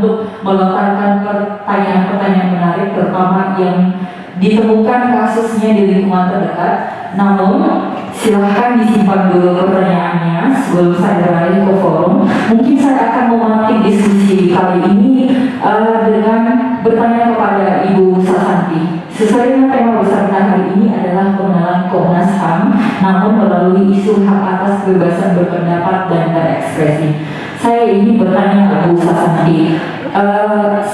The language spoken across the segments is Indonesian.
untuk melontarkan pertanyaan-pertanyaan menarik, terutama yang ditemukan kasusnya di lingkungan terdekat. Namun silahkan disimpan dulu pertanyaannya sebelum saya beralih ke forum. Mungkin saya akan memantik diskusi kali ini dengan bertanya kepada Ibu Sasanti. Sesuai dengan tema besar kita hari ini adalah pengenalan Komnas HAM, namun melalui isu hak atas kebebasan berpendapat dan berekspresi. Saya ingin bertanya Ibu Sasanti,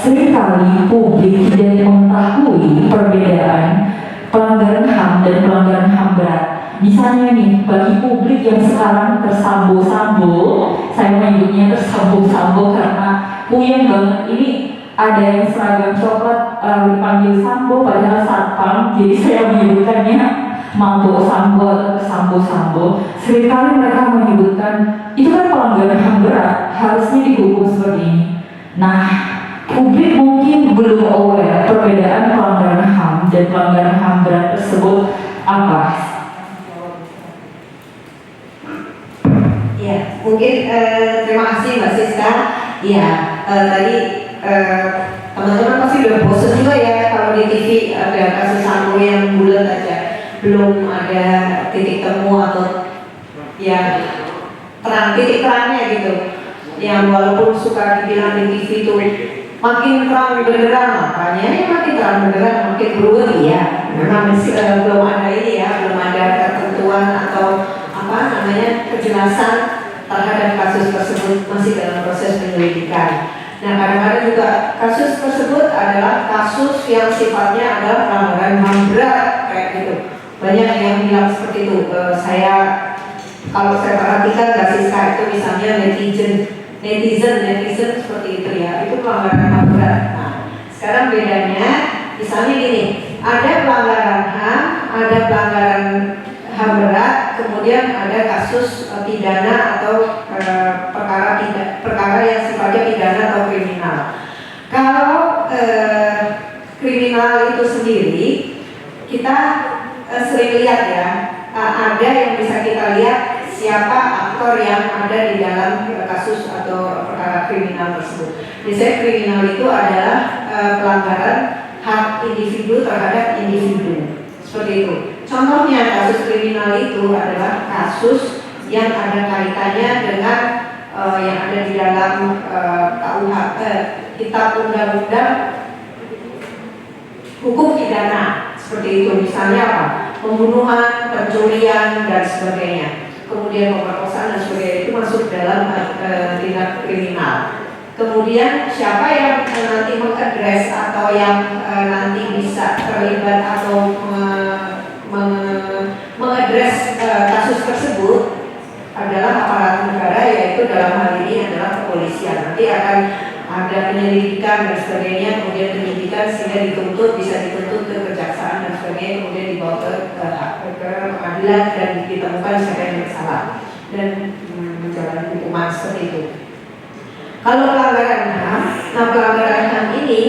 seringkali publik tidak mengetahui perbedaan pelanggaran HAM dan pelanggaran HAM berat. Misalnya nih, bagi publik yang sekarang tersambo-sambo, saya menyebutnya tersambo-sambo karena puyeng banget ini, ada yang seragam coklat dipanggil sambo padahal satpam, jadi saya menyebutkannya mambo sambo atau sambo-sambo. Seringkali mereka menyebutkan itu kan pelanggaran HAM berat, harusnya dihukum seperti ini. Nah, publik mungkin belum aware perbedaan pelanggaran HAM dan pelanggaran HAM berat tersebut apa? Ya, mungkin terima kasih Mbak Siska. Ya, tadi teman-teman pasti udah bosan juga ya kalau di TV ada kasus sambo yang bulat aja, belum ada titik temu atau ya titik terangnya gitu. Yang walaupun suka dibilang di TV itu makin terang benderang, makanya ya makin terang benderang makin beruang ya. Memang belum ada ini ya, belum ada ketentuan atau apa namanya kejelasan terhadap kasus tersebut, masih dalam proses penyelidikan. Nah, kadang-kadang juga kasus tersebut adalah kasus yang sifatnya adalah pelanggaran HAM berat kayak gitu. Banyak yang bilang seperti itu. Kalau saya perhatikan Siska itu misalnya netizen seperti itu ya, itu pelanggaran HAM berat. Nah, sekarang bedanya, misalnya gini, ada pelanggaran HAM, ada pelanggaran HAM berat, kemudian ada kasus pidana atau perkara yang sifatnya pidana atau kriminal. Kalau kriminal itu sendiri, kita sering lihat ya, ada yang bisa kita lihat siapa aktor yang ada di dalam kasus atau perkara kriminal tersebut. Biasanya kriminal itu adalah pelanggaran hak individu terhadap individu, seperti itu. Contohnya kasus kriminal itu adalah kasus yang ada kaitannya dengan yang ada di dalam Kitab Undang-Undang Hukum Pidana, seperti itu. Misalnya apa? Pembunuhan, pencurian dan sebagainya. Kemudian pemerkosaan dan sebagainya itu masuk dalam tindak kriminal. Kemudian siapa yang nanti mengadres atau yang nanti bisa terlibat atau mengadres kasus tersebut adalah aparat negara, yaitu dalam hal ini adalah kepolisian. Nanti akan ada penyelidikan dan sebagainya, kemudian penyidikan sehingga bisa dituntut ke kejaksaan dan sebagainya, kemudian dibawa ke pengadilan dan ditemukan siapa yang bersalah dan menjalani hukuman seperti itu. Kalau pelanggaran HAM, nah pelanggaran HAM ini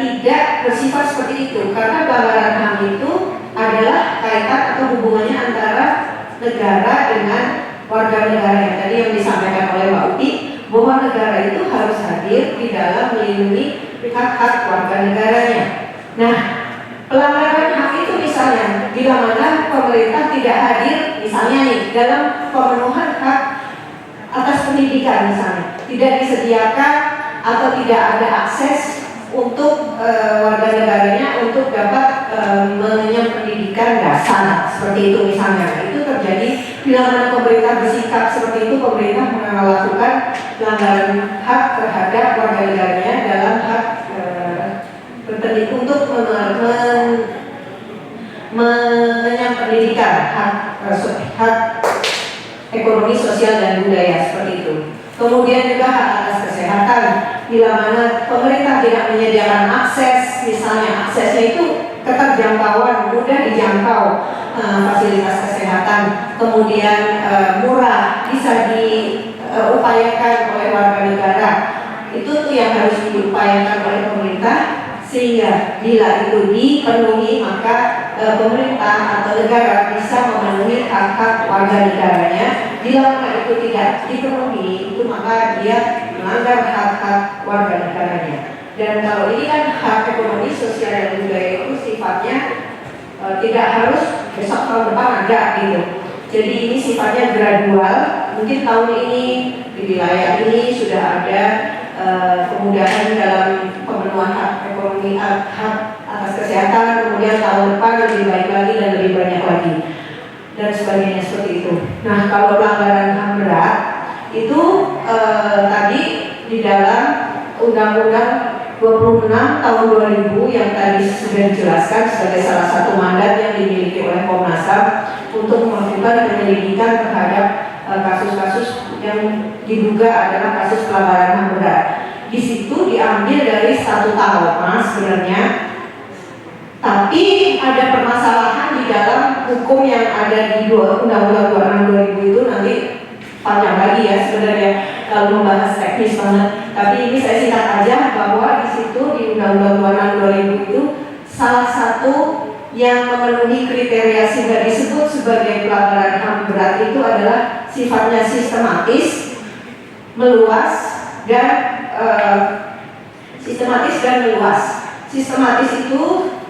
tidak bersifat seperti itu, karena pelanggaran HAM itu adalah kaitan atau hubungannya antara negara dengan warga negara yang tadi yang disampaikan oleh Mbak Uti, bahwa negara itu harus hadir di dalam melindungi hak-hak warga negaranya. Nah, pelanggaran HAM itu misalnya bila mana pemerintah tidak hadir, misalnya nih dalam pemenuhan hak atas pendidikan misalnya, tidak disediakan atau tidak ada akses untuk warga negaranya untuk dapat mengenyam pendidikan dasar, seperti itu misalnya. Itu terjadi bila mana pemerintah bersikap seperti itu, pemerintah melakukan pelanggaran hak terhadap warga negaranya dalam hak untuk mengenyam pendidikan, hak ekonomi, sosial dan budaya, seperti itu. Kemudian juga hak atas kesehatan, bila mana pemerintah tidak menyediakan akses, misalnya aksesnya itu keterjangkauan, mudah dijangkau fasilitas kesehatan, kemudian murah, bisa diupayakan oleh warga negara. Itu tuh yang harus diupayakan oleh pemerintah, sehingga bila itu dipenuhi maka pemerintah atau negara bisa memenuhi hak-hak warga negaranya. Bila mana itu tidak dipenuhi, itu maka dia melanggar hak-hak warga Dan kalau ini kan hak ekonomi, sosial, dan budaya itu sifatnya tidak harus besok tahun depan ada gitu. Jadi ini sifatnya gradual. Mungkin tahun ini di wilayah ini sudah ada kemudahan dalam pemenuhan hak ekonomi, hak atas kesehatan, kemudian tahun depan lebih baik lagi dan lebih banyak lagi dan sebagainya seperti itu. Nah, kalau pelanggaran HAM berat itu tadi di dalam Undang-Undang 26 tahun 2000 yang tadi sudah dijelaskan sebagai salah satu mandat yang dimiliki oleh Komnas HAM untuk melakukan penyelidikan terhadap kasus-kasus yang diduga adalah kasus pelanggaran HAM berat. Di situ diambil dari 1 tahun sebenarnya, tapi ada permasalahan di dalam hukum yang ada di Undang-Undang 26 2000 itu nanti panjang lagi ya sebenarnya kalau membahas teknis banget. Tapi ini saya singkat aja bahwa di situ di Undang-Undang 26 2000 itu salah satu yang memenuhi kriteria sehingga disebut sebagai pelanggaran HAM berat itu adalah sifatnya sistematis, meluas dan meluas. Sistematis itu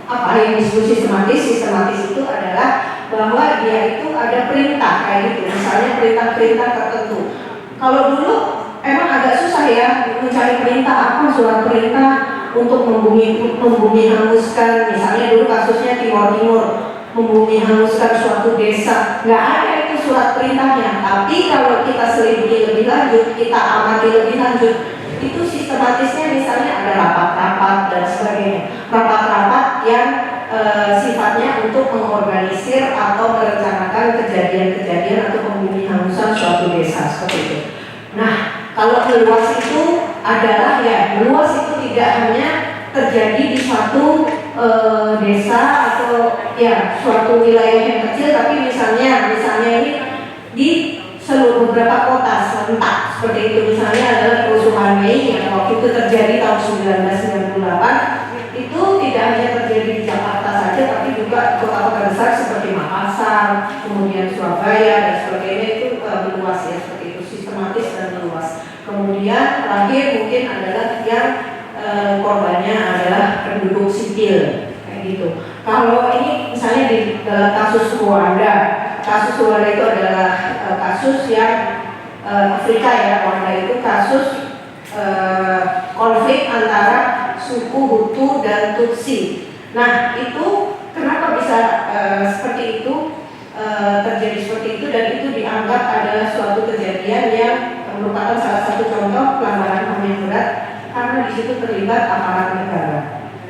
apa yang disebut sistematis? Sistematis itu adalah bahwa dia itu ada perintah kayak gitu, misalnya perintah-perintah tertentu. Kalau dulu emang agak susah ya mencari perintah apa, surat perintah untuk membumi hanguskan, misalnya dulu kasusnya Timur membumi hanguskan suatu desa, nggak ada itu surat perintahnya. Tapi kalau kita selidiki lebih lanjut, kita amati lebih lanjut, itu sistematisnya misalnya ada rapat-rapat dan sebagainya, rapat-rapat yang sifatnya untuk mengorganisir atau merencanakan kejadian-kejadian atau membumi hangusan suatu desa seperti itu. Nah, kalau meluas itu adalah ya meluas itu tidak hanya terjadi di suatu desa atau ya suatu wilayah yang kecil, tapi misalnya ini di seluruh beberapa kota serentak seperti itu. Misalnya adalah kerusuhan Mei yang waktu itu terjadi tahun 1998, itu tidak hanya terjadi di Jakarta saja, tapi juga kota-kota besar seperti Makassar, kemudian Surabaya dan sebagainya itu meluas ya seperti itu, sistematis dan meluas. Kemudian terakhir mungkin adalah yang korbannya adalah penduduk sipil kayak gitu. Kalau ini misalnya di dalam kasus Rwanda itu adalah kasus yang Afrika ya, Rwanda itu kasus konflik antara suku Hutu dan Tutsi. Nah itu kenapa bisa seperti itu, terjadi seperti itu, dan itu dianggap adalah suatu kejadian yang merupakan salah satu contoh pelanggaran HAM yang berat karena di situ terlibat aparat negara.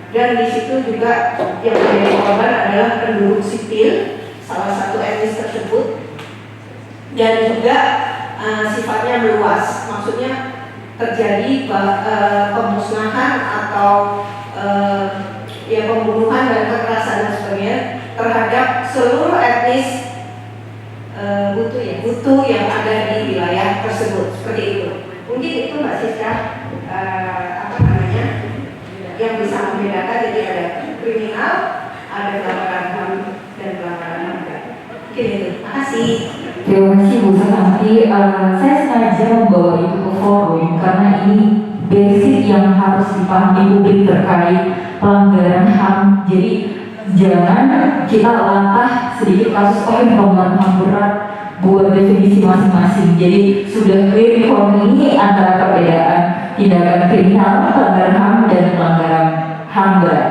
Dan di situ juga yang menjadi korban adalah penduduk sipil, salah satu etnis tersebut, dan juga sifatnya meluas, maksudnya terjadi pemusnahan atau ya pembunuhan dan kekerasan dan sebagainya terhadap seluruh etnis Hutu yang ada di wilayah tersebut seperti itu. Mungkin itu Mbak Siska yang bisa membedakan, jadi ada kriminal, ada pelanggaran HAM dan pelanggaran HAM berat. Mungkin itu. Makasih. Terima kasih Bu Santi. Saya sengaja membawa itu ke forum karena ini basic yang harus dipahami publik terkait pelanggaran HAM. Jadi jangan kita langkah sedikit kasus pelanggaran HAM berat buat definisi masing-masing. Jadi sudah clear di forum ini antara perbedaan tindakan kriminal, pelanggaran HAM dan pelanggaran HAM berat.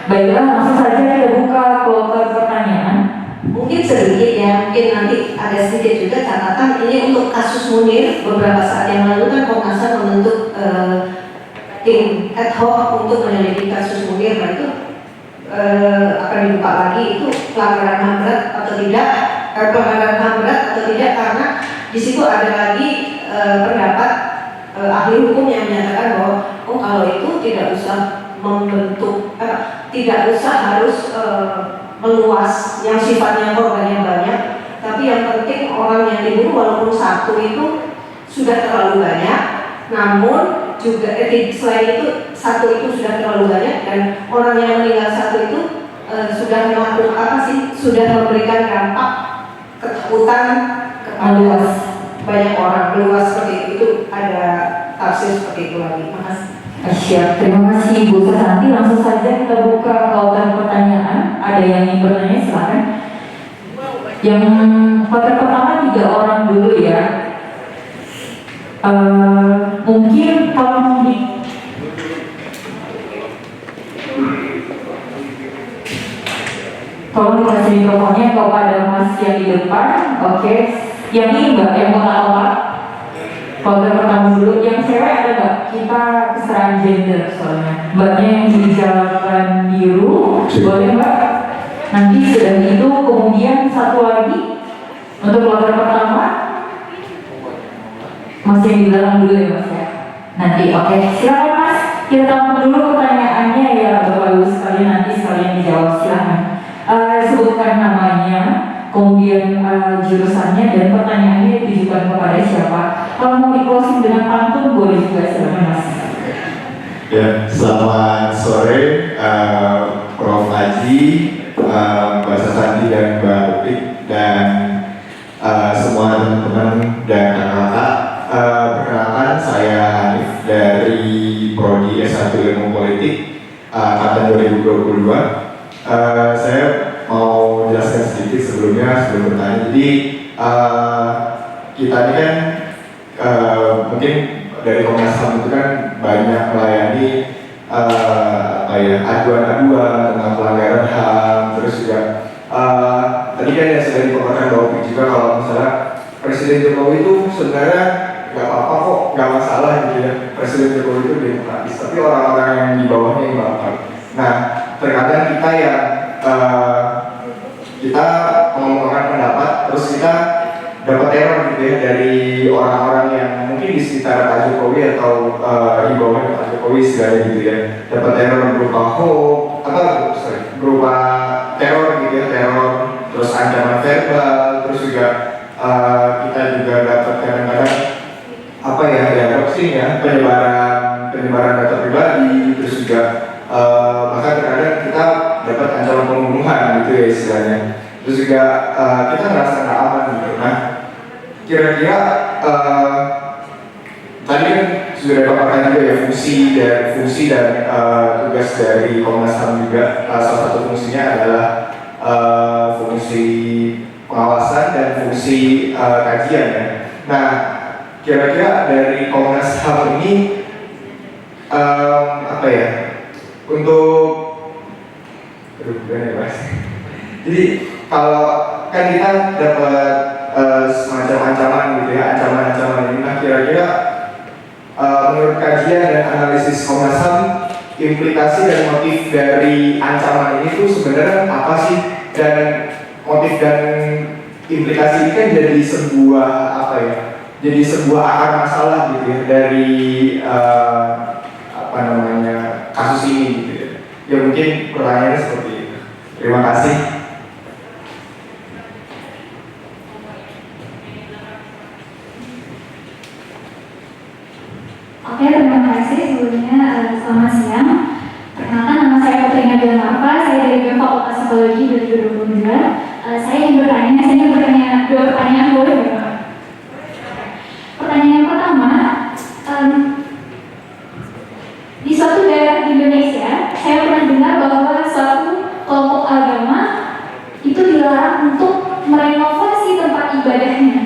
Baiklah, langsung saja kita buka kloter pertanyaan. Mungkin sedikit ya, mungkin nanti ada sedikit juga catatan ini untuk kasus Munir. Beberapa saat yang lalu kan Komnas HAM membentuk tim ad hoc untuk menyelidiki kasus Munir. Nah itu akan dibuka lagi itu pelanggaran HAM berat atau tidak, pelanggaran HAM berat atau tidak, karena di situ ada lagi pendapat ahli hukum yang menyatakan bahwa kalau itu tidak usah membentuk, tidak usah harus meluas yang sifatnya korbannya banyak, tapi yang penting orang yang dibunuh walaupun satu itu sudah terlalu banyak, namun juga selain itu satu itu sudah terlalu banyak dan orang yang meninggal satu itu sudah melakukan sudah memberikan dampak ketakutan kepada banyak orang, luas seperti itu ada tafsir seperti itu lagi. Makasih. Siap, terima kasih Bu Susanti. Langsung saja kita buka klauter pertanyaan. Ada yang ingin bertanya, silakan. Yang kloter pertama 3 orang dulu ya. Mungkin kalau tolong dikasih mikrofonnya kepada Mas yang di depan. Oke. Yang ini Mbak, yang kotak-kotak. Kloter pertama dulu. Yang cewek ada nggak? Kita kesetaraan gender soalnya. Mbaknya yang di jalan biru, boleh Mbak? Nanti sudah itu kemudian satu lagi untuk kloter pertama. Mas yang di belakang dulu ya Mas ya. Nanti oke. Silakan Mas. Kita tampung dulu pertanyaannya ya Bapak Ibu sekalian, nanti sekalian dijawab, silakan. Sebutkan namanya, kemudian jurusannya dan pertanyaannya ditujukan kepada siapa. Kalau mau di closing dengan pantun boleh juga, silakan Mas. Ya, selamat sore Prof. Aji, Mbak Susanti dan Mbak Upik dan semua teman-teman dan kakak-kakak. Perkenalkan, saya Hanif dari Prodi S1 Ilmu Politik angkatan 2022. Saya mau jelaskan sedikit sebelum bertanya. Jadi kita ini kan mungkin dari Komnas HAM itu kan banyak melayani aduan-aduan tentang pelanggaran HAM, terus juga tadi kan yang sudah dipaparkan bahwa juga kalau misalnya Presiden Jokowi itu sebenarnya nggak apa-apa kok, nggak masalah gitu ya. Presiden Jokowi itu demokratis, tapi orang-orang yang di bawahnya yang baper. Nah, terkadang kita yang kita mengomongkan pendapat, terus kita dapat teror gitu ya dari orang-orang yang mungkin di sekitar Pak Jokowi atau di bawahnya Pak Jokowi segala gitu ya. Dapat teror berupa berupa teror gitu ya, teror, terus ancaman verbal, terus juga kita juga dapat kadang-kadang penyebaran data pribadi, terus juga bahkan terkadang kita dapat ancaman pembunuhan gitu ya istilahnya. Terus juga kita ngerasa nggak aman gitu. Nah, kira-kira tadi kan sudah dipaparkan juga ya fungsi dan tugas dari Komnas HAM juga. Salah satu fungsinya adalah fungsi pengawasan dan fungsi kajian ya. Nah, kira-kira dari Komnas HAM ini jadi kalau kan kita dapat semacam ancaman gitu ya, ancaman ini. Nah, kira-kira menurut kajian dan analisis Komnas HAM, implikasi dan motif dari ancaman ini tuh sebenarnya apa sih? Dan motif dan implikasi ini kan jadi sebuah jadi sebuah akar masalah gitu ya dari kasus ini gitu ya. Ya mungkin pertanyaannya seperti itu. Terima kasih. Oke, terima kasih sebelumnya. Selamat siang. Perkenalkan, nama saya Putri Nabila Marfa. Saya dari BEM Fakultas Psikologi 2022. Saya ingin bertanya 2 pertanyaan, boleh ya? Pertanyaan yang pertama, di suatu daerah di Indonesia, saya pernah dengar bahwa suatu kelompok agama itu dilarang untuk merenovasi tempat ibadahnya.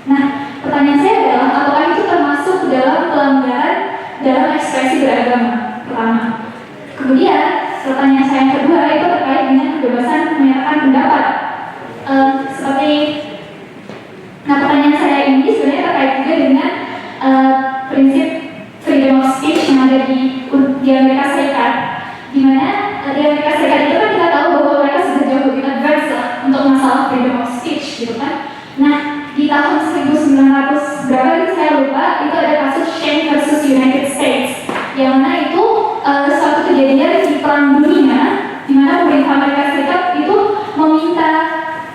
Nah, pertanyaan saya adalah, apakah itu termasuk dalam pelanggaran dalam ekspresi beragama? Pertama. Kemudian, pertanyaan saya yang kedua itu terkait dengan kebebasan menyatakan pendapat. Pertanyaan saya ini sebenarnya terkait juga dengan prinsip freedom of speech yang ada di Amerika Serikat, di mana di Amerika Serikat itu kan kita tahu bahwa mereka sudah jauh lebih advance lah untuk masalah freedom of speech gitu kan. Nah, di tahun 1900 berapa itu saya lupa, itu ada kasus Shane versus United States, yang mana itu suatu kejadian di perang dunia, di mana pemerintah Amerika Serikat itu meminta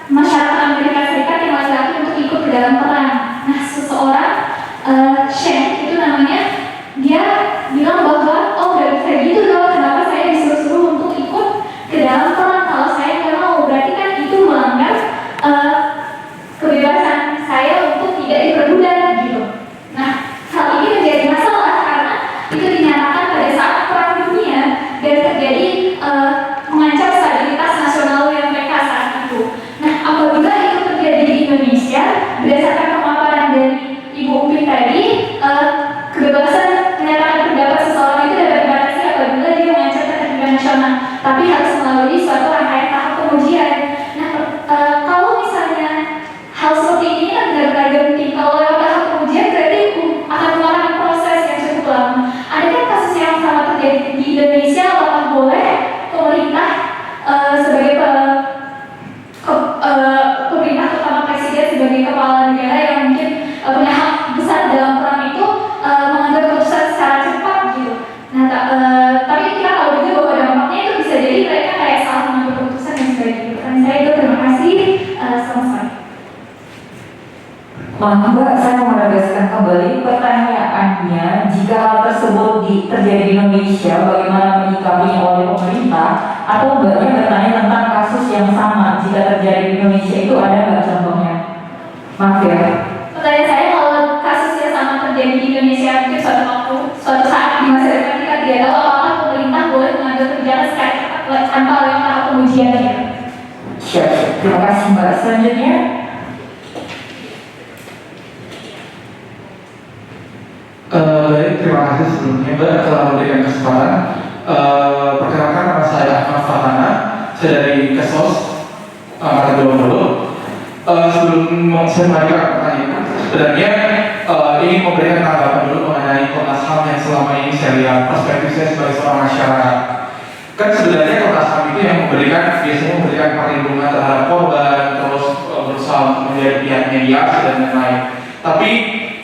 masyarakat Amerika Serikat yang laki-laki untuk ikut ke dalam perang. Nah, seseorang Shane itu namanya, dia bilang bahwa gak bisa gitu dong, kenapa saya disuruh-suruh untuk ikut ke dalam perang kalau saya nggak mau, berarti kan itu melanggar kebebasan saya untuk tidak diperbudak. tapi harus melalui suatu rangkaian tahap pengujian. Nah, kalau misalnya hal seperti ini kan benar-benar genting. Kalau lewat tahap pengujian berarti akan memakan proses yang cukup lama. Ada kan kasus yang sama terjadi di Indonesia, apakah boleh pemerintah sebagai pemerintah terutama presiden sebagai kepala negara yang mungkin punya hak besar dalam perang itu mengambil keputusan secara cepat gitu. Nah, tapi kita tahu juga bahwa dampaknya itu bisa jadi mereka kayak salah mengambil keputusan dan sebagainya. Pertanyaan saya itu terima kasih. Selamat sore. Mbak, saya mau menegaskan kembali pertanyaannya, jika hal tersebut terjadi di Indonesia, bagaimana menyikapinya oleh pemerintah? Atau Mbaknya bertanya tentang kasus yang sama, jika terjadi di Indonesia itu ada nggak contohnya? Maaf ya. Pertanyaan saya, kalau kasus yang sama terjadi di Indonesia mungkin suatu saat di masa depan kita tidak tahu apakah pemerintah boleh mengambil kebijakan secara cepat tanpa lewat tahap pengujian ya. Siap, terima kasih Mbak. Selanjutnya, Baik, terima kasih sebelumnya Mbak telah memberikan kesempatan. Perkenalkan nama saya Ahmad Farhana, saya dari Kesos Angkatan 20. Sebelum saya mengajukan pertanyaan, sebenarnya ingin memberikan tanggapan dulu mengenai Komnas HAM yang selama ini saya lihat perspektif saya sebagai seorang masyarakat. Kan sebenarnya Komnas HAM itu yang biasanya memberikan perlindungan terhadap korban, terus berusaha untuk menjadi pihak mediasi dan lain-lain. Tapi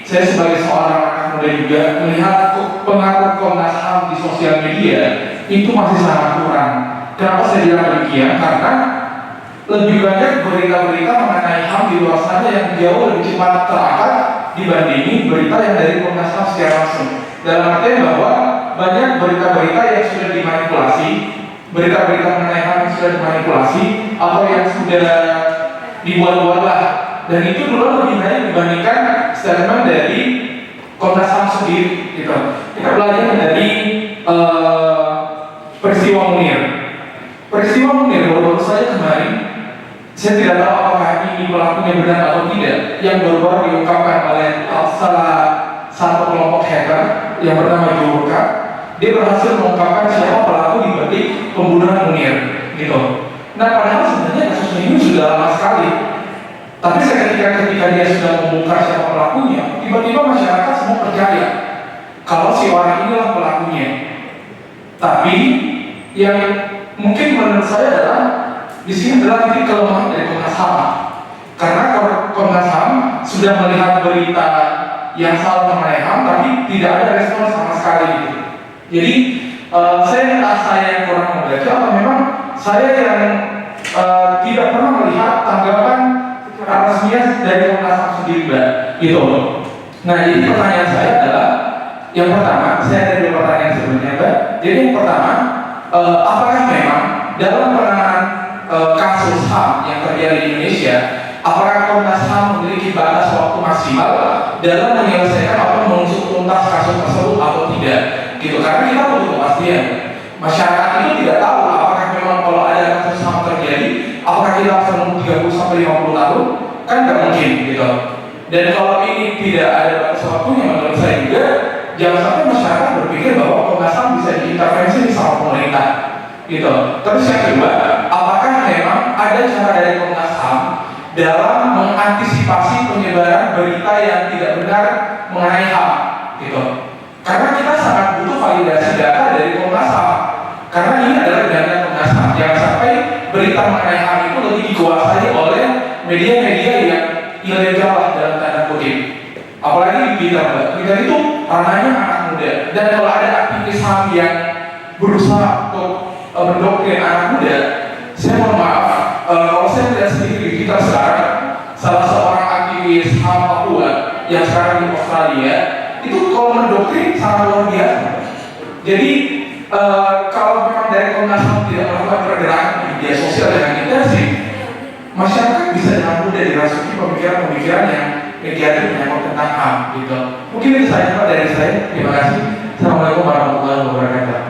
saya sebagai seorang anak muda juga melihat pengaruh Komnas HAM di sosial media itu masih sangat kurang. Kenapa saya bilang demikian? Karena lebih banyak berita-berita mengenai HAM di luar sana yang jauh lebih cepat terangkat dibandingin berita yang dari Komnas HAM secara langsung. Dalam artian bahwa banyak berita-berita yang sudah dimanipulasi, berita-berita mengenai HAM yang sudah dimanipulasi atau yang sudah dibuat-buat lah. Dan itu dulu lebih banyak dibandingkan statement dari Komnas HAM sendiri gitu. Kita belajar dari peristiwa Munir. Peristiwa Munir baru-baru saja kemarin, saya tidak tahu apakah ini pelakunya benar atau tidak, yang baru-baru diungkapkan oleh salah satu kelompok hacker yang bernama Jurka. Dia berhasil mengungkapkan siapa pelaku di balik pembunuhan Munir gitu. Nah, padahal sebenarnya kasus ini sudah lama sekali. Tapi ketika dia sudah membuka siapa pelakunya, tiba-tiba masyarakat semua percaya kalau si orang inilah pelakunya. Tapi yang mungkin menurut saya adalah di sini adalah titik kelemahan dari Komnas HAM. Karena Komnas HAM sudah melihat berita yang salah mengenai HAM, tapi tidak ada respon sama sekali gitu. Jadi saya yang kurang membaca atau memang saya yang tidak pernah melihat tanggapan resminya dari Komnas HAM sendiri, Mbak, gitu. Nah, jadi pertanyaan saya adalah, yang pertama, saya ada dua pertanyaan sebenarnya, Mbak. Jadi yang pertama, apakah memang dalam penanganan kasus HAM yang terjadi di Indonesia, apakah Komnas HAM memiliki batas waktu maksimal dalam menyelesaikan atau mengusut tuntas kasus tersebut atau tidak? Gitu, karena kita butuh kepastian. Masyarakat itu tidak tahu apakah memang kalau ada kasus HAM terjadi, apakah kita harus menunggu 30-50 tahun? Kan nggak mungkin gitu. Dan kalau ini tidak ada batas waktunya, menurut saya juga jangan sampai masyarakat berpikir bahwa Komnas HAM bisa diintervensi sama pemerintah gitu. Terus yang kedua, apakah memang ada cara dari Komnas HAM dalam mengantisipasi penyebaran berita yang tidak benar mengenai HAM gitu? Karena kita sangat butuh validasi data dari Komnas HAM. Karena ini adalah data Komnas HAM. Jangan sampai berita mengenai HAM itu lebih dikuasai oleh media-media yang ilegal lah dalam tanda kutip. Apalagi di Twitter, Mbak. Twitter itu ranahnya anak muda. Dan kalau ada aktivis HAM yang berusaha untuk mendoktrin anak muda, saya mohon maaf, kalau saya melihat sendiri di Twitter sekarang, salah seorang aktivis HAM Papua yang sekarang di Australia, itu kalau mendoktrin sangat luar biasa. Jadi kalau memang dari Komnas HAM tidak melakukan pergerakan di media sosial dengan intensif, masyarakat bisa dengan mudah dirasuki pemikiran-pemikiran yang negatif menyangkut tentang HAM gitu. Mungkin itu saja Pak dari saya. Terima kasih. Assalamualaikum warahmatullahi wabarakatuh.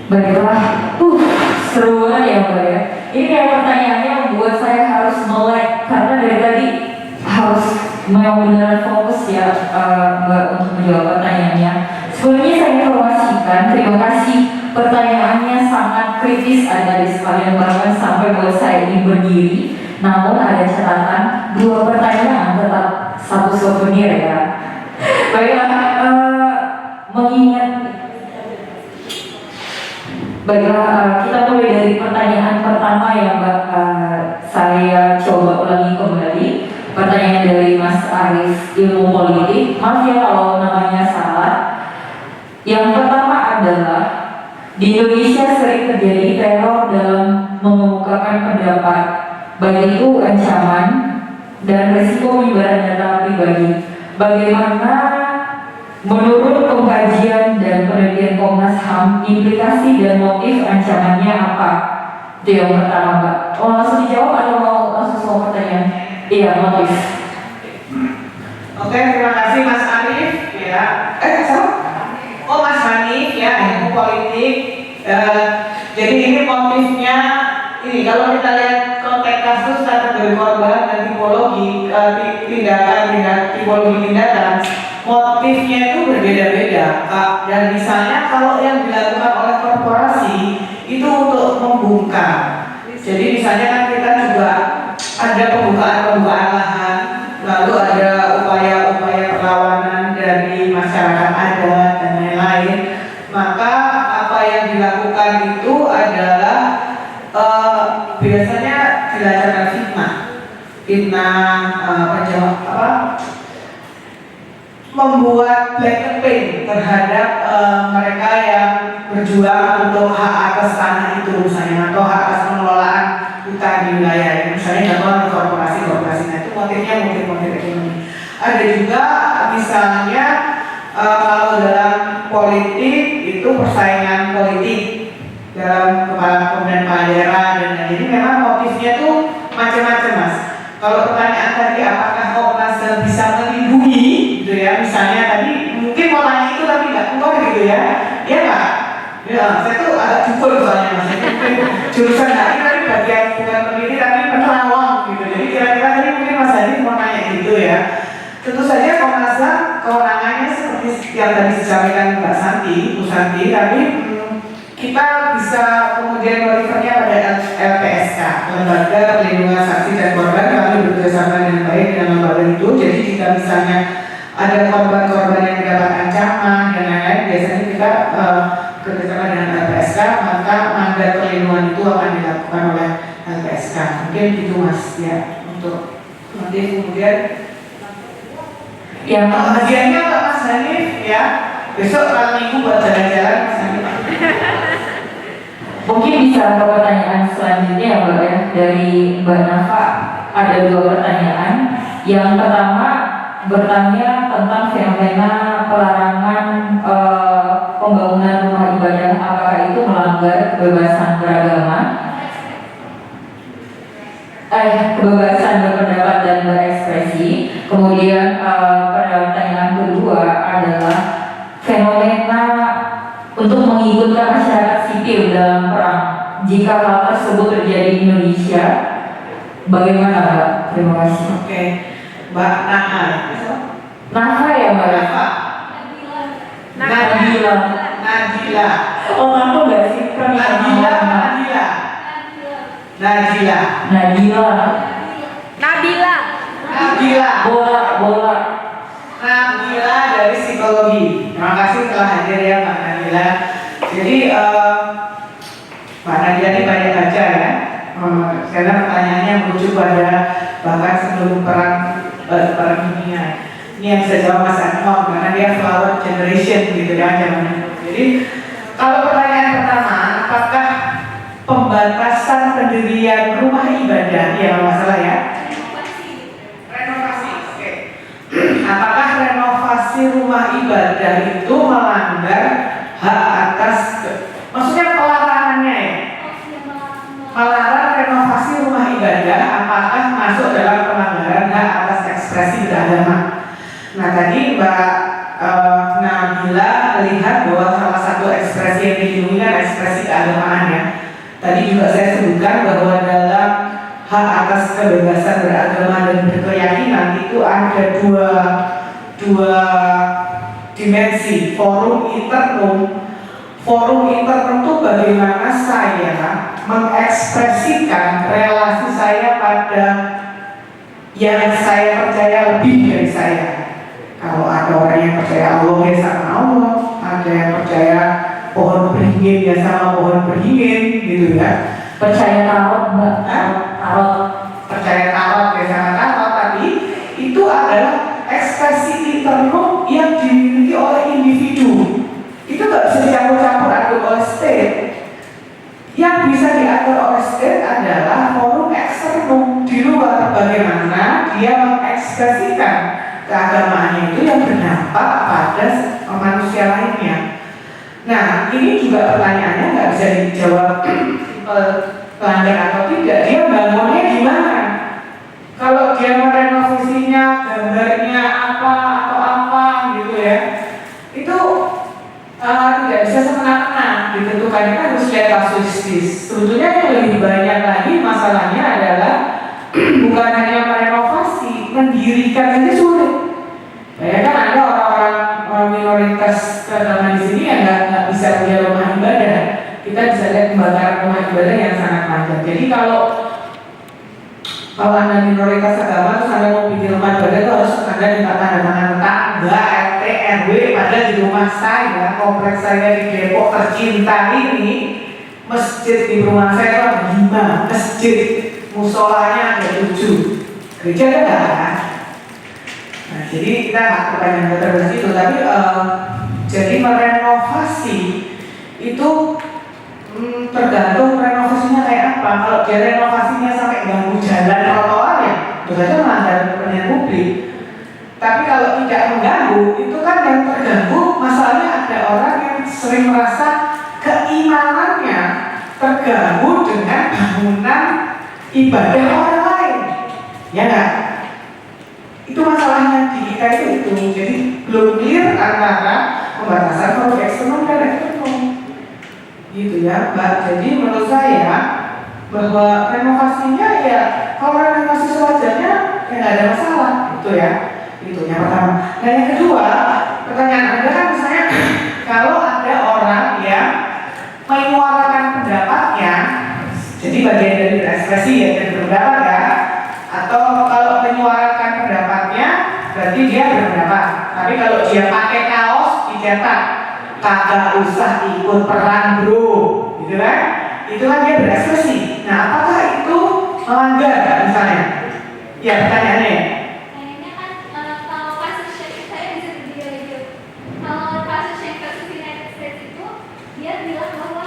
baiklah, seru banget ya Mbak ya. Ini kayak pertanyaannya membuat saya harus melek karena dari tadi harus mau benar fokus ya Mbak untuk menjawab pertanyaannya. Sebelumnya saya informasikan, terima kasih, pertanyaannya sangat kritis analis kalian, bahkan sampai buat saya ini berdiri. Namun ada catatan, 2 pertanyaan tetap 1 souvenir ya. Baiklah, mengingat, baiklah, kita mulai dari pertanyaan pertama ya Mbak. Saya coba ulangi kembali. Pertanyaan dari Mas Arif, ilmu politik. Maaf ya kalau namanya salah. Yang pertama adalah, di Indonesia sering terjadi teror dalam mengemukakan pendapat, baik itu ancaman dan risiko penyebaran data pribadi. Bagaimana menurut pengkajian dan penelitian Komnas HAM, implikasi dan motif ancamannya apa? Itu yang pertama Mbak. Oh, langsung dijawab atau mau langsung soal pertanyaan? Iya, motif. Oke, terima kasih Mas Arif ya. Oh Mas Hanif ya, ilmu politik. Jadi ini motifnya ini, kalau kita lihat konteks kasus kategori korban dan tipologi tipologi tindakan, motifnya itu berbeda-beda Kak. Dan misalnya kalau yang dilakukan oleh korporasi itu untuk membungkam. Jadi misalnya kan kita juga ada pembukaan lahan, lalu ada upaya-upaya perlawanan dari masyarakat adat dan lain-lain. Maka apa yang dilakukan itu adalah biasanya dilancarkan membuat black campaign terhadap mereka yang berjuang untuk hak atas tanah itu misalnya, atau hak atas pengelolaan hutan di wilayah itu misalnya, dilakukan oleh korporasi-korporasi. Nah itu motifnya motif ekonomi. Ada juga misalnya kalau dalam politik itu persaingan politik dalam kepala daerah dan lain-lain. Jadi memang motifnya tuh macam-macam Mas. Kalau pertanyaan tadi apakah Komnas HAM bisa melindungi gitu ya, misalnya tadi mungkin mau tanya itu tapi nggak keluar gitu ya, ya nggak? Ya, saya tuh agak cukup soalnya Mas. Jurusan tadi bagian bukan peneliti tapi penerawang gitu. Jadi kira-kira tadi mungkin Mas Hadi mau nanya gitu ya. Tentu saja Komnas HAM kewenangannya seperti yang tadi disampaikan Mbak Santi, Bu Santi, tapi kita bisa kemudian merefernya pada LPSK, Lembaga Perlindungan Saksi dan Korban, kami bekerjasama dengan baik dengan lembaga itu. Jadi jika misalnya ada korban-korban yang mendapat ancaman dan lain-lain, biasanya kita bekerjasama dengan LPSK, maka mandat perlindungan itu akan dilakukan oleh LPSK. Mungkin itu Mas ya, untuk nanti kemudian yang bagiannya Pak Mas Hanif ya, besok malam minggu buat jalan-jalan Mas Hanif. Mungkin bisa ke pertanyaan selanjutnya ya Mbak ya. Dari Mbak Nafa ada 2 pertanyaan. Yang pertama bertanya tentang fenomena pelarangan pembangunan rumah ibadah, apakah itu melanggar kebebasan beragama, kebebasan berpendapat dan berekspresi. Kemudian pertanyaan kedua adalah fenomena untuk mengikutkan masyarakat sipil dalam perang. Jika hal tersebut terjadi di Indonesia, bagaimana Mbak? Terima kasih. Oke, Mbak Naha. Nafa ya Mbak? Nadila. Nadila. Oh aku nggak sih? Nadila. Bola. Nabila dari psikologi. Terima kasih telah hadir ya Mbak Nabila. Jadi Mbak Nabila ini banyak baca ya. Karena pertanyaannya merujuk pada bahkan sebelum perang dunia. Ini yang saya jawab Mas Anwar karena dia flower generation gitu ya zamannya. Jadi kalau pertanyaan pertama, apakah pembatasan pendirian rumah ibadah ya masalah ya? Renovasi. Oke. Apakah renovasi rumah ibadah itu melanggar hak atas maksudnya pelarangannya ya? Melarang renovasi rumah ibadah apakah masuk dalam pelanggaran hak atas ekspresi beragama? Nah tadi Mbak Nabila melihat bahwa salah satu ekspresi yang dilindungi kan ekspresi keagamaan ya. Tadi juga saya sebutkan bahwa dalam hak atas kebebasan beragama dan berkeyakinan itu ada ada dua dimensi, forum internum. Forum internum itu bagaimana saya mengekspresikan relasi saya pada yang saya percaya lebih dari saya. Kalau ada orang yang percaya Allah ya sama Allah, ada yang percaya pohon beringin ya sama pohon beringin gitu ya. Percaya tarot Mbak? Tarot. Percaya tarot ya sama tarot, tapi itu adalah ekspresi internum yang dimiliki oleh individu. Itu nggak bisa dicampur-campur aduk oleh state. Yang bisa diatur oleh state adalah forum eksternum, di luar bagaimana dia mengekspresikan keagamaannya itu yang berdampak pada manusia lainnya. Nah, ini juga pertanyaannya nggak bisa dijawab pelanggar atau tidak. Dia bangunnya gimana? Kalau dia merenovasinya, gambarnya apa atau apa gitu ya, itu tidak bisa semena-mena ditentukannya, harus lihat kasuistis. Sebetulnya yang lebih banyak lagi masalahnya adalah bukan hanya merenovasi, mendirikan aja sulit. Ya kan ada orang-orang minoritas terutama di sini yang nggak bisa punya rumah ibadah. Kita bisa lihat pembakaran rumah ibadah yang sangat panjang. Jadi kalau Anda minoritas agama terus Anda mau bikin rumah ibadah itu harus Anda minta tanda tangan tetangga, RT, RW. Padahal di rumah saya, kompleks saya di Depok tercinta ini, masjid di rumah saya itu ada 5 masjid, musolanya ada 7, gereja ada nggak? Nah, jadi kita nggak pertanyaan terus itu, tapi jadi merenovasi itu tergantung renovasinya kayak apa. Kalau dia renovasinya sampai ganggu jalan trotoar ya, itu saja melanggar kepentingan publik. Tapi kalau tidak mengganggu, itu kan yang terganggu masalahnya ada orang yang sering merasa keimanannya terganggu dengan bangunan ibadah orang lain, ya nggak? Itu masalahnya di kita itu. Jadi belum clear antara pembatasan forum eksternal dan internal. Gitu ya Mbak. Jadi menurut saya bahwa renovasinya ya kalau renovasi sewajarnya ya nggak ada masalah, itu ya. Itu yang pertama. Nah yang kedua, pertanyaan Anda kan misalnya kalau ada orang yang menyuarakan pendapatnya, jadi bagian dari berekspresi ya, dan berpendapat ya, atau kalau menyuarakan pendapatnya berarti dia berpendapat. Tapi kalau dia pakai kaos dicetak kagak usah ikut perang bro, gitu kan? Itu kan dia berekspresi. Nah, apakah itu melanggar misalnya? Ya pertanyaannya. Kayaknya kan kalau kasus yang saya bisa berdiri lagi. Kalau kasus yang kasus United States itu dia bilang bahwa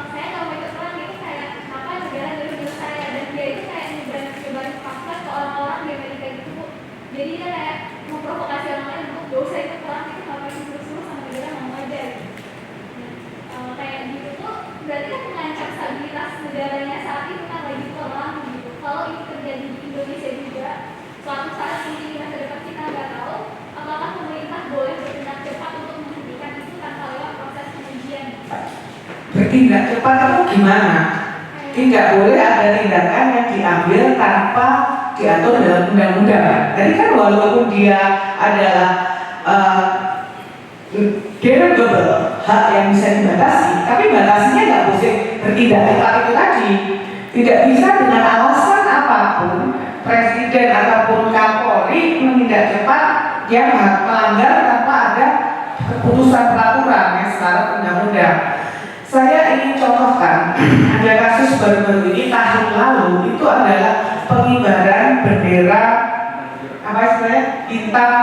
saya nggak mau ikut perang itu kayak apa negara dari hidup saya, dan dia itu kayak nyebarin fakta ke orang-orang di Amerika gitu Bu. Jadi dia kayak memprovokasi orang lain untuk gak usah ikut perang itu nggak pakai suruh-suruh sama negara mau aja. Kayak gitu tuh berarti kan mengancam stabilitas negaranya saat itu kan lagi perang gitu. Kalau ini terjadi di Indonesia juga, suatu saat ini di masa depan kita nggak tahu apakah pemerintah boleh bertindak cepat untuk menghentikan itu tanpa lewat proses pengujian. Bertindak cepat itu gimana? Tidak boleh ada tindakan yang diambil tanpa diatur dalam undang-undang. Tadi kan walaupun dia adalah derogable, hak yang bisa dibatasi, tapi batasinya nggak boleh bertindak cepat itu tadi. Tidak bisa dengan alasan apapun presiden ataupun Kapolri menindak cepat yang melanggar tanpa ada keputusan peraturan yang secara undang-undang. Saya ingin contohkan ada kasus baru-baru ini tahun lalu itu adalah pengibaran bendera apa istilahnya bintang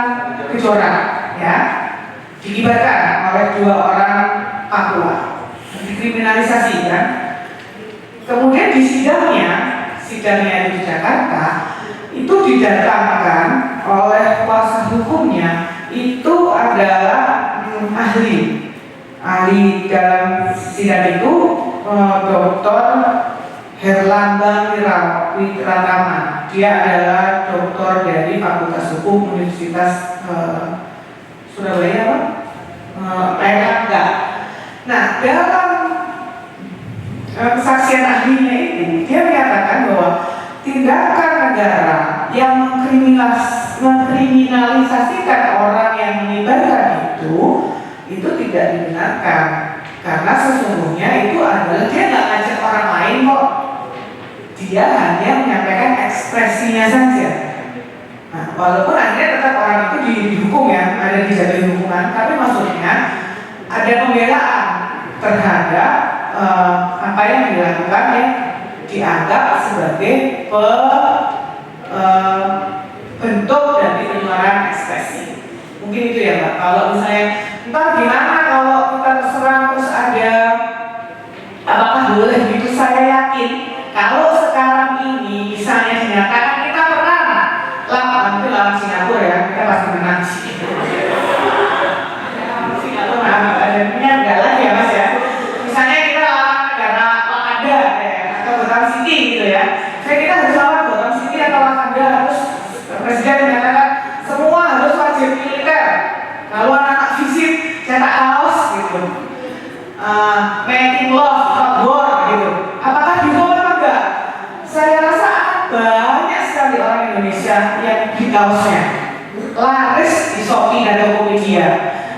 kejora ya, dikibarkan oleh 2 orang Papua, dikriminalisasi kan. Kemudian di sidangnya di Jakarta itu didatangkan oleh kuasa hukumnya itu adalah ahli dalam sidang itu Dr. Herlambang Wiratama. Dia adalah doktor dari Fakultas Hukum Universitas Surabaya Erlangga. Nah, dalam kesaksian ahlinya itu dia menyatakan bahwa tindakan negara yang mengkriminalisasikan orang yang menyebarkan itu tidak dibenarkan, karena sesungguhnya itu adalah dia nggak ngajak orang lain kok, dia hanya menyampaikan ekspresinya saja. Nah, walaupun akhirnya tetap orang itu dihukum ya, ada dijatuhi hukuman, tapi maksudnya ada pembelaan terhadap apa yang dilakukan yang dianggap sebagai bentuk dari penularan ekspresi. Mungkin itu ya Mbak. Kalau misalnya entah gimana kalau kita terserang terus ada apakah boleh gitu, saya yakin kalau sekarang ini misalnya dinyatakan kita perang lawan Singapura ya, kita pasti menang sih. Singapura adanya enggak lagi ya Mas ya. Misalnya kita lawan negara Wakanda ya, atau Gotham City gitu ya. Kita harus lawan Gotham City atau Wakanda, terus Presiden menyatakan semua harus wajib militer. Lalu anak-anak visit cetak kaos gitu. Making love, not war gitu. Apakah dihukum atau enggak? Saya rasa banyak sekali orang Indonesia yang di kaosnya laris di Shopee dan Tokopedia.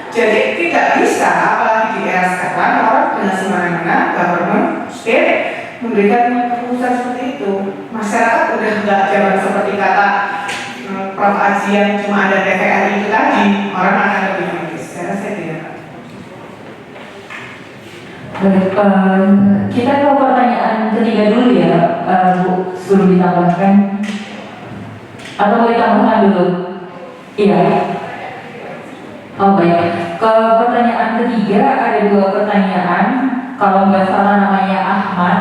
Jadi tidak bisa, apalagi di era sekarang orang dengan semena-mena government, state memberikan keputusan seperti itu. Masyarakat udah nggak zaman seperti kata Prof. Aji yang cuma ada TVRI itu tadi, orang akan lebih kritis. Saya rasa tidak. Baik, kita ke pertanyaan ketiga dulu ya, Bu, sebelum ditambahkan. Atau mau ditambahkan dulu? Iya. Oh baik, ke pertanyaan ketiga ada 2 pertanyaan. Kalau nggak salah namanya Ahmad,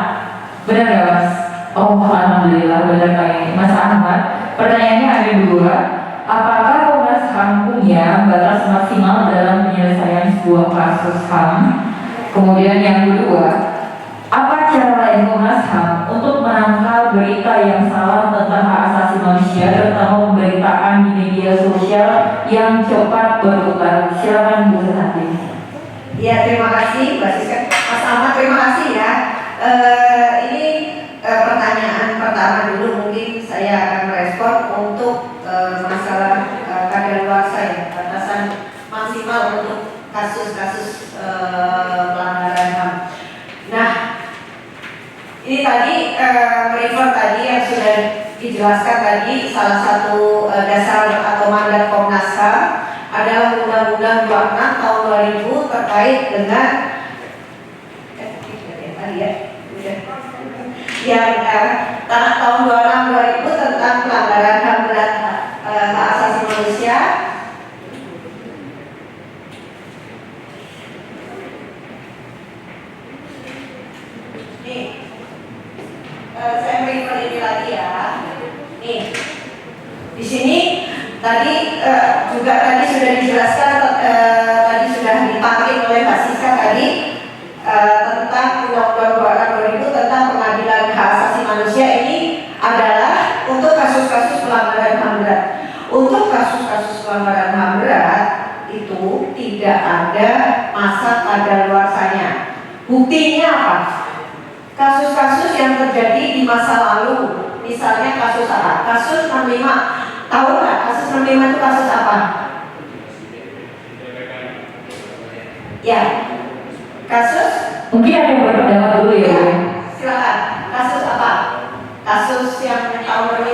benar nggak Mas? Oh alhamdulillah benar kayak Mas Ahmad. Pertanyaannya ada 2. Apakah Komnas HAM punya batas maksimal dalam penyelesaian sebuah kasus HAM? Kemudian yang kedua, apa cara lain Komnas HAM untuk menangkal berita yang salah tentang hak asasi manusia, terutama pemberitaan di media sosial yang cepat berputar? Silakan Bu Santi. Ya, terima kasih Mbak Siska. Mas Ahmad, terima kasih ya. Ini pertanyaan pertama dulu, mungkin saya akan merespon untuk masalah kadaluarsa ya, batasan maksimal untuk kasus-kasus pelanggaran HAM. Nah, ini tadi merefer tadi yang sudah dijelaskan tadi, salah satu dasar atau mandat Komnas HAM adalah Undang-Undang 26 tahun 2000 terkait dengan yang tahun 26 2000 tentang pelanggaran HAM berat hak asasi manusia. Nih, saya beri ini lagi ya. Nih, di sini tadi juga tadi sudah dijelaskan, tadi sudah dipanggil oleh Mbak Siska tadi tentang Undang-Undang 26 2000 tentang pengadilan hak asasi manusia. Ini adalah untuk kasus-kasus pelanggaran HAM berat. Untuk kasus-kasus pelanggaran HAM berat itu tidak ada masa kadaluarsanya. Buktinya apa? Kasus-kasus yang terjadi di masa lalu, misalnya kasus apa? Kasus 65, tahu nggak? Kasus 65 itu kasus apa? Ya, kasus? Mungkin ada yang berpendapat dulu ya, Bu. Silakan. Kasus apa? Kasus yang tahun 65